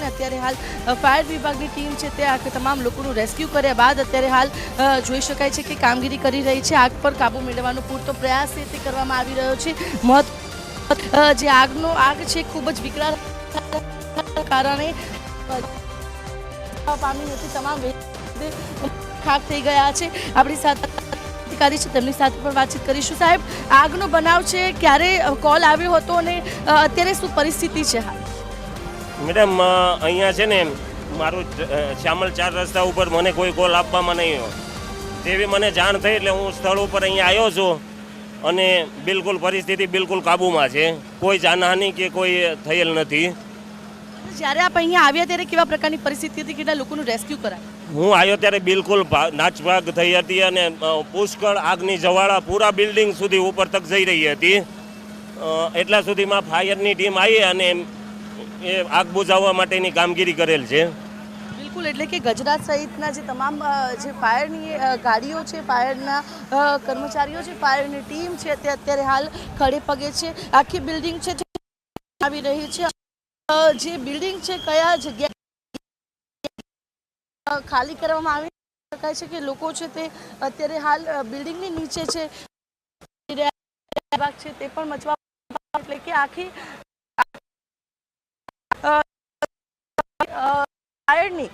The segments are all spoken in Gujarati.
અને અત્યારે હાલ ફાયર વિભાગની ટીમ છે તે આ તમામ લોકોનું રેસ્ક્યુ કર્યા બાદ અત્યારે હાલ જોઈ શકાય છે કે કામગીરી કરી રહી છે. આગ પર કાબૂ મેળવવાનો પૂરતો પ્રયાસ છે તે કરવામાં આવી રહ્યો છે. જે આગ છે ખૂબ જ વિકરાળ કારણે પામી હતી. તમામ ખાક થઈ ગયા છે. આપણી સાથે અધિકારી છે તેમની સાથે પણ વાતચીત કરીશું. સાહેબ, આગનો બનાવ છે, ક્યારે કોલ આવ્યો હતો અને અત્યારે શું પરિસ્થિતિ છે હાલ? મેડમ, અહીંયા છે ને મારું શ્યામલ 4 રસ્તા ઉપર મને કોઈ કોલ આપવામાં નહીં હોય. તેવી મને જાણ થઈ એટલે હું સ્થળ ઉપર અહીંયા આવ્યો છું અને બિલકુલ પરિસ્થિતિ બિલકુલ કાબૂમાં છે. કોઈ જાનહાનિ કે કોઈ થયેલ નથી. જ્યારે આપ અહીંયા આવ્યા ત્યારે કેવા પ્રકારની પરિસ્થિતિ હતી? કેટલા લોકોનું રેસ્ક્યુ કરાયું? હું આવ્યો ત્યારે બિલકુલ નાચભાગ થઈ હતી અને પુષ્કળ આગની જવાળા પૂરા બિલ્ડિંગ સુધી ઉપર તક જઈ રહી હતી. એટલા સુધીમાં ફાયરની ટીમ આવી અને એ આગ બુઝાવવા માટેની કામગીરી કરેલ છે. બિલકુલ, એટલે કે ગજરાત સહિતના જે તમામ જે ફાયરની ગાડીઓ છે, ફાયરના કર્મચારીઓ છે, ફાયરની ટીમ છે તે અત્યારે હાલ ખડે પગે છે. આખી બિલ્ડિંગ છે આવી રહી છે. જે બિલ્ડિંગ છે કયા જગ્યાએ ખાલી કરવામાં આવી શકાય છે કે લોકો છે તે અત્યારે હાલ બિલ્ડિંગની નીચે છે તે પણ મચવા, એટલે કે આખી ફાયરની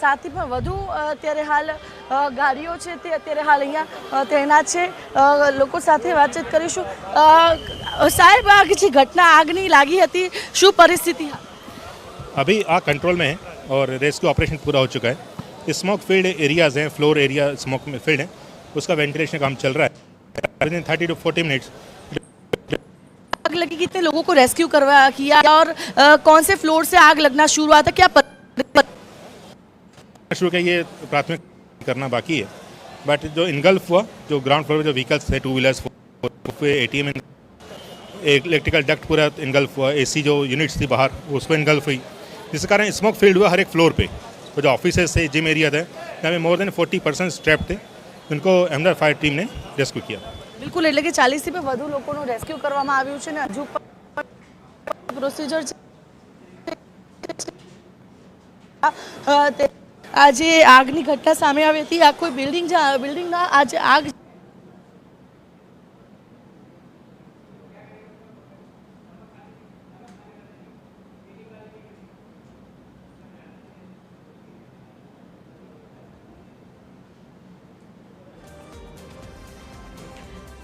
સાથે પણ વધુ અત્યારે હાલ ગાડીઓ છે તે અત્યારે હાલ અહીંયા તૈનાત છે. લોકો સાથે વાતચીત કરીશું. સાહેબ, આ જે ઘટના આગની લાગી હતી, શું પરિસ્થિતિ? अभी आग कंट्रोल में है और रेस्क्यू ऑपरेशन पूरा हो चुका है. स्मोक फील्ड एरियाज़ हैं, फ्लोर एरिया स्मोक में फील्ड है, उसका वेंटिलेशन का काम चल रहा है. विद इन 30 to 40 मिनट्स आग लगी. कितने लोगों को रेस्क्यू करवा किया और कौन से फ्लोर से आग लगना शुरू हुआ था? क्या शुरू किया, ये प्राथमिक करना बाकी है. बट जो इनगल्फ हुआ, जो ग्राउंड फ्लोर पे जो व्हीकल्स थे, 2 व्हीलर्स, ATM, इलेक्ट्रिकल डक्ट पूरा इनगल्फ हुआ. AC जो यूनिट्स थी बाहर उसको इनगल्फ हुई, जिसके कारण स्मोक फील्ड हुआ हर एक फ्लोर पे. तो जो ऑफिसेस थे, जिम एरिया थे, जहाँ में मोर देन 40% ट्रैप थे, उनको अहमदाबाद फायर टीम ने रेस्क्यू किया. બિલકુલ, એટલે કે 40 થી વધુ લોકોનું રેસ્ક્યુ કરવામાં આવ્યું છે ને હજુ પ્રોસિજર છે. આજે આગની ઘટના સામે આવી હતી. આ કોઈ બિલ્ડિંગના આજે આગ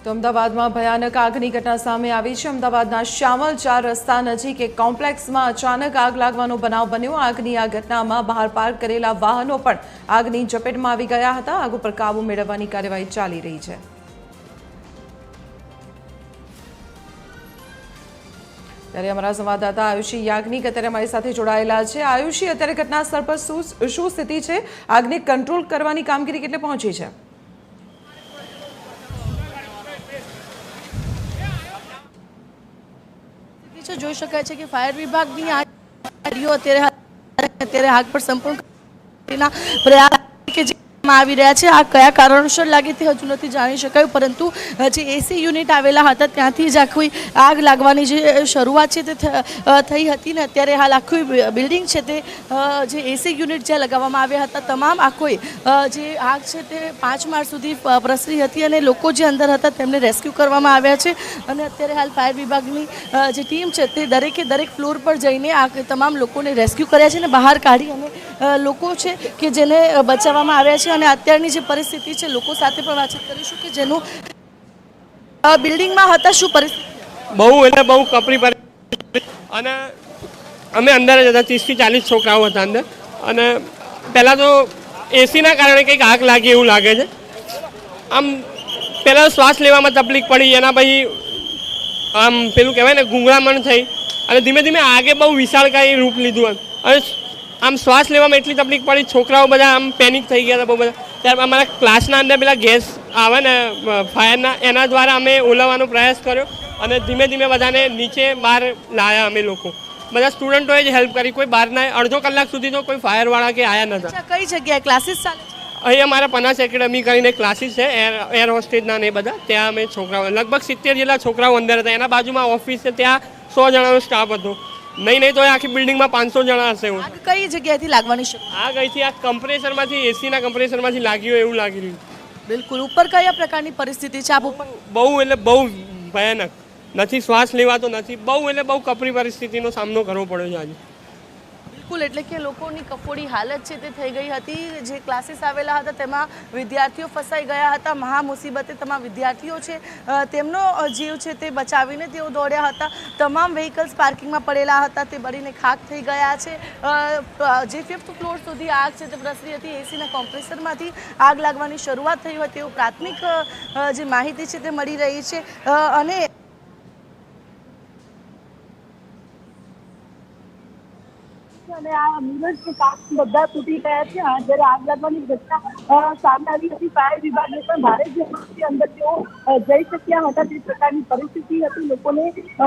તો અમદાવાદમાં ભયાનક આગની ઘટના સામે આવી છે. અમદાવાદના શ્યામલ 4 રસ્તા નજીક એક કોમ્પ્લેક્સમાં અચાનક આગ લાગવાનો બનાવ બન્યો. આગની આ ઘટનામાં બહાર પાર્ક કરેલા વાહનો પણ આગની ઝપેટમાં આવી ગયા હતા. આગ ઉપર કાબુ મેળવવાની કાર્યવાહી ચાલી રહી છે. ત્યારે અમારા સંવાદદાતા આયુષી યાજ્ઞિક અત્યારે અમારી સાથે જોડાયેલા છે. આયુષી, અત્યારે ઘટના સ્થળ પર શું સ્થિતિ છે? આગને કંટ્રોલ કરવાની કામગીરી કેટલે પહોંચી છે? જોઈ શકાય છે કે ફાયર વિભાગની અત્યારે આગ પર સંપૂર્ણ પ્રયાસ કે આવી રહ્યા છે. આ કયા કારણોસર લાગે તે હજુ નથી જાણી શકાયું, પરંતુ જે AC યુનિટ આવેલા હતા ત્યાંથી જ આખી આગ લાગવાની જે શરૂઆત છે તે થઈ હતી ને અત્યારે હાલ આખી બિલ્ડિંગ છે તે જે AC યુનિટ જ્યાં લગાવવામાં આવ્યા હતા તમામ આખી જે આગ છે તે 5 માળ સુધી પ્રસરી હતી અને લોકો જે અંદર હતા તેમને રેસ્ક્યુ કરવામાં આવ્યા છે. અને અત્યારે હાલ ફાયર વિભાગની જે ટીમ છે તે દરેક ફ્લોર પર જઈને આ તમામ લોકોને રેસ્ક્યુ કર્યા છે અને બહાર કાઢી અને લોકો છે કે જેને બચાવવામાં આવ્યા છે. અને અત્યારની જે પરિસ્થિતિ છે, લોકો સાથે પણ વાતચીત કરીશું કે જેનું બિલ્ડિંગમાં હતા શું પરિસ્થિતિ? બહુ કપરી પરિસ્થિતિ. અને અમે અંદર જ હતા, 30 થી 40 છોકરાઓ હતા અંદર. અને પહેલાં તો એસીના કારણે કંઈક આગ લાગી એવું લાગે છે. આમ પહેલાં શ્વાસ લેવામાં તકલીફ પડી, એના પછી આમ પેલું કહેવાય ને ગુંગળામણ થઈ અને ધીમે ધીમે આગે બહુ વિશાળકાય રૂપ લીધું. અને આમ શ્વાસ લેવામાં એટલી તકલીફ પડી, છોકરાઓ બધા આમ પેનિક થઈ ગયા હતા બહુ બધા. ત્યારે અમારા ક્લાસના અંદર પેલા ગેસ આવે ને ફાયરના, એના દ્વારા અમે ઓલવવાનો પ્રયાસ કર્યો અને ધીમે ધીમે બધાને નીચે બહાર લાવ્યા અમે લોકો. બધા સ્ટુડન્ટોએ જ હેલ્પ કરી. કોઈ બહારના અડધો કલાક સુધી તો કોઈ ફાયરવાળા કે આવ્યા નહોતા. કઈ જગ્યાએ ક્લાસીસ ચાલે છે? અહીં અમારા પનાસ એકેડમી કરીને ક્લાસીસ છે, એર હોસ્ટેજના ને બધા. ત્યાં અમે છોકરાઓ લગભગ 70 જેટલા છોકરાઓ અંદર હતા. એના બાજુમાં ઓફિસ છે, ત્યાં 100 જણાનો સ્ટાફ હતો. નહીં તો એ આખી બિલ્ડિંગમાં 500 જણા હશે. હું આગ કઈ જગ્યાએથી લાગવાની શરૂઆત? આગ અહીંથી આ કમ્પ્રેસરમાંથી એસીના કમ્પ્રેસરમાંથી લાગ્યું એવું લાગી રહ્યું. બિલકુલ. ઉપર કયા પ્રકારની પરિસ્થિતિ છે આપ ઉપર? બહુ એટલે બહુ ભયાનક, નથી શ્વાસ લેવાતો નથી, બહુ એટલે બહુ કપરી પરિસ્થિતિનો સામનો કરવો પડ્યો છે આજે. બિલકુલ, એટલે કે લોકોની કફોડી હાલત છે તે થઈ ગઈ હતી. જે ક્લાસીસ આવેલા હતા તેમાં વિદ્યાર્થીઓ ફસાઈ ગયા હતા. મહા મુસીબતે તમામ વિદ્યાર્થીઓ છે તેમનો જીવ છે તે બચાવીને તેઓ દોડ્યા હતા. તમામ વ્હીકલ્સ પાર્કિંગમાં પડેલા હતા તે બળીને ખાક થઈ ગયા છે. જે 5th ફ્લોર સુધી આગ છે તે પ્રસરી હતી. એસીના કોમ્પ્રેસરમાંથી આગ લાગવાની શરૂઆત થઈ હોય તેવું પ્રાથમિક જે માહિતી છે તે મળી રહી છે. અને અને આ મિરર કે કાચ બધા તૂટી ગયા છે. જ્યારે આગ લાગવાની ઘટના સામે આવી હતી, ફાયર વિભાગને પણ ભારે ઝડપથી અંદર તેઓ જઈ શક્યા હતા. તે પ્રકારની પરિસ્થિતિ હતી. લોકોને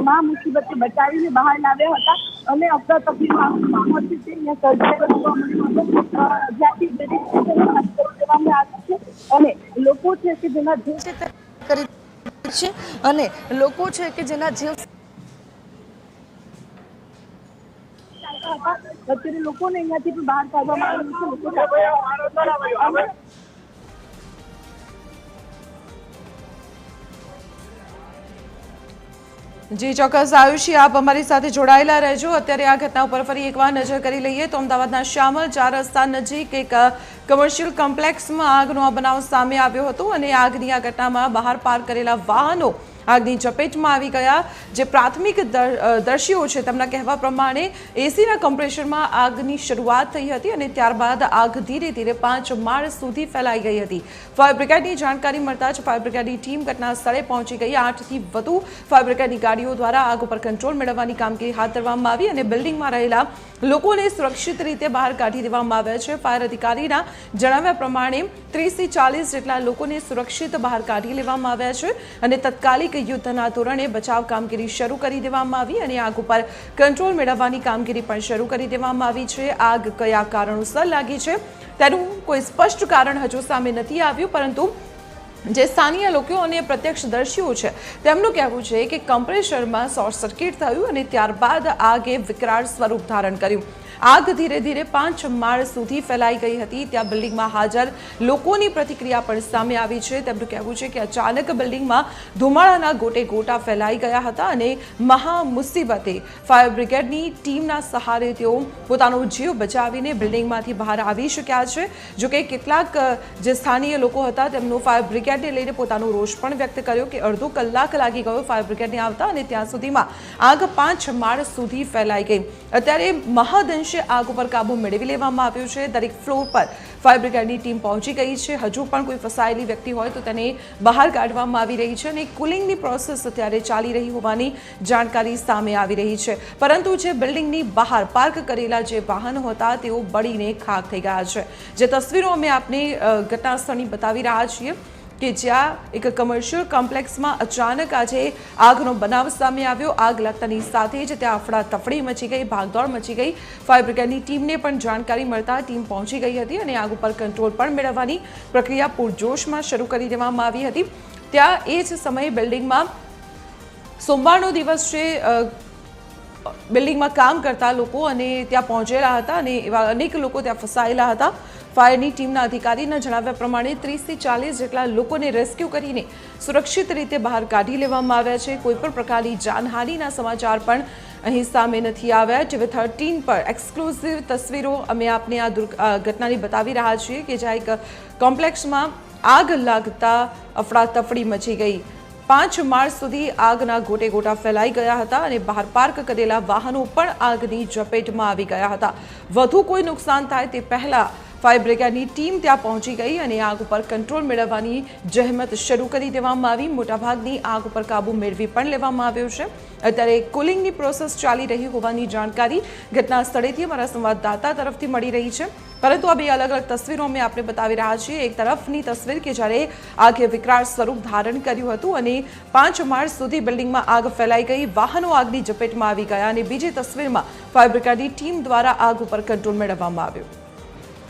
મહા મુસીબતે બચાવીને બહાર લાવ્યા હતા અને અફરાતફરીનો માહોલ છે તે અહીંયા સર્જાયેલો જોવા મળ્યો હતો. જ્યાંથી દેવામાં આવી છે અને લોકો છે કે જેના જીવ છે તે કરી છે અને લોકો છે કે જેના જીવ અત્યારે લોકોને અહીંયાથી પણ બહાર કાઢવામાં આવ્યું છે. જી ચોક્કસ આયુષી, આપ અમારી સાથે જોડાયેલા રહેજો. અત્યારે આ ઘટના ઉપર ફરી એકવાર નજર કરી લઈએ તો અમદાવાદના શ્યામલ 4 રસ્તા નજીક એક કમર્શિયલ કોમ્પ્લેક્સમાં આગનો આ બનાવ સામે આવ્યો હતો અને આગની આ ઘટનામાં બહાર પાર્ક કરેલા વાહનો આગની ચપેટમાં આવી ગયા. જે પ્રાથમિક દર્શીઓ છે તેમના કહેવા પ્રમાણે એસીના કમ્પ્રેસરમાં આગની શરૂઆત થઈ હતી અને ત્યારબાદ આગ ધીરે ધીરે 5 માળ સુધી ફેલાઈ ગઈ હતી. ફાયર બ્રિગેડની જાણકારી મળતા જ ફાયર બ્રિગેડની ટીમ ઘટના સ્થળે પહોંચી ગઈ. 8થી વધુ ફાયર બ્રિગેડની ગાડીઓ દ્વારા આગ ઉપર કંટ્રોલ મેળવવાની કામગીરી હાથ ધરવામાં આવી અને બિલ્ડિંગમાં રહેલા લોકોને સુરક્ષિત રીતે બહાર કાઢી દેવામાં આવ્યા છે. ફાયર અધિકારીના જણાવ્યા પ્રમાણે 30થી 40 જેટલા લોકોને સુરક્ષિત બહાર કાઢી લેવામાં આવ્યા છે અને તાત્કાલિક યુદ્ધના ધોરણે બચાવ કામગીરી શરૂ કરી દેવામાં આવી અને આગ ઉપર કંટ્રોલ મેળવવાની કામગીરી પણ શરૂ કરી દેવામાં આવી છે. આગ કયા કારણોસર લાગી છે તેનું કોઈ સ્પષ્ટ કારણ હજુ સામે નથી આવ્યું, પરંતુ જે સ્થાનિય લોકો અને પ્રત્યક્ષદર્શીઓ છે તેમનું કહેવું છે કે કમ્પ્રેસરમાં શોર્ટ સર્કિટ થયું અને ત્યારબાદ આગે વિકરાળ સ્વરૂપ ધારણ કર્યું. આગ ધીરે ધીરે 5 માળ સુધી ફેલાઈ ગઈ હતી. ત્યાં બિલ્ડિંગમાં હાજર લોકોની પ્રતિક્રિયા પણ સામે આવી છે. તેમનું કહેવું છે કે અચાનક બિલ્ડિંગમાં ધુમાડાના ગોટે ગોટા ફેલાઈ ગયા હતા અને મહા મુસીબતે ફાયર બ્રિગેડની ટીમના સહારે તેઓ પોતાનો જીવ બચાવીને બિલ્ડિંગમાંથી બહાર આવી શક્યા છે. જોકે કેટલાક જે સ્થાનિય લોકો હતા તેમનો ફાયર બ્રિગેડને લઈને પોતાનો રોષ પણ વ્યક્ત કર્યો કે અડધો કલાક લાગી ગયો ફાયર બ્રિગેડને આવતા અને ત્યાં સુધીમાં આગ 5 માળ સુધી ફેલાઈ ગઈ. અત્યારે મહદઅંશે આગ ઉપર કાબુ મેળવી લેવામાં આવ્યો છે. દરેક ફ્લોર પર ફાયર બ્રિગેડની ટીમ પહોંચી ગઈ છે. હજુ પણ કોઈ ફસાયેલી વ્યક્તિ હોય તો તેને બહાર કાઢવામાં આવી રહી છે અને કુલિંગની પ્રોસેસ અત્યારે ચાલી રહી હોવાની જાણકારી સામે આવી રહી છે. પરંતુ જે બિલ્ડિંગની બહાર પાર્ક કરેલા જે વાહનો હતા તેઓ બળીને ખાક થઈ ગયા છે. જે તસવીરો અમે આપને ઘટના સ્થળની બતાવી રહ્યા છીએ કે જ્યાં એક કમર્શિયલ કોમ્પ્લેક્સમાં અચાનક આજે આગનો બનાવ સામે આવ્યો. આગ લાગતાની સાથે જ ત્યાં અફડાતફડી મચી ગઈ, ભાગદોડ મચી ગઈ. ફાયર બ્રિગેડની ટીમને પણ જાણકારી મળતા ટીમ પહોંચી ગઈ હતી અને આગ ઉપર કંટ્રોલ પણ મેળવવાની પ્રક્રિયા પૂરજોશમાં શરૂ કરી દેવામાં આવી હતી. ત્યાં એ જ સમયે બિલ્ડિંગમાં સોમવારનો દિવસ છે. બિલ્ડિંગમાં કામ કરતા લોકો અને ત્યાં પહોંચેલા હતા અને એવા અનેક લોકો ત્યાં ફસાયેલા હતા. ફાયરની ટીમના અધિકારીના જણાવ્યા પ્રમાણે 30થી 40 જેટલા લોકોને રેસ્ક્યુ કરીને સુરક્ષિત રીતે બહાર કાઢી લેવામાં આવ્યા છે. કોઈપણ પ્રકારની જાનહાનિના સમાચાર પણ અહીં સામે નથી આવ્યા. TV13 પર એક્સક્લુઝિવ તસવીરો અમે આપને આ ઘટનાની બતાવી રહ્યા છીએ કે જ્યાં એક કોમ્પ્લેક્સમાં આગ લાગતા અફડાતફડી મચી ગઈ. 5 માળ સુધી આગના ગોટે ગોટા ફેલાઈ ગયા હતા અને બહાર પાર્ક કરેલા વાહનો પણ આગની ઝપેટમાં આવી ગયા હતા. વધુ કોઈ નુકસાન થાય તે પહેલા ફાયર બ્રિગેડની ટીમ ત્યાં પહોંચી ગઈ અને આગ ઉપર કંટ્રોલ મેળવવાની જહેમત શરૂ કરી દેવામાં આવી. મોટાભાગની આગ ઉપર કાબુ મેળવી પણ લેવામાં આવ્યો છે. અત્યારે કુલિંગની પ્રોસેસ ચાલી રહી હોવાની જાણકારી ઘટના સ્થળેથી અમારા સંવાદદાતા તરફથી મળી રહી છે. પરંતુ આ બે અલગ અલગ તસવીરો અમે આપને બતાવી રહ્યા છીએ. એક તરફની તસવીર કે જ્યારે આગે વિકરાળ સ્વરૂપ ધારણ કર્યું હતું અને 5 માળ સુધી બિલ્ડિંગમાં આગ ફેલાઈ ગઈ, વાહનો આગની ઝપેટમાં આવી ગયા અને બીજી તસવીરમાં ફાયર બ્રિગેડની ટીમ દ્વારા આગ ઉપર કંટ્રોલ મેળવવામાં આવ્યો.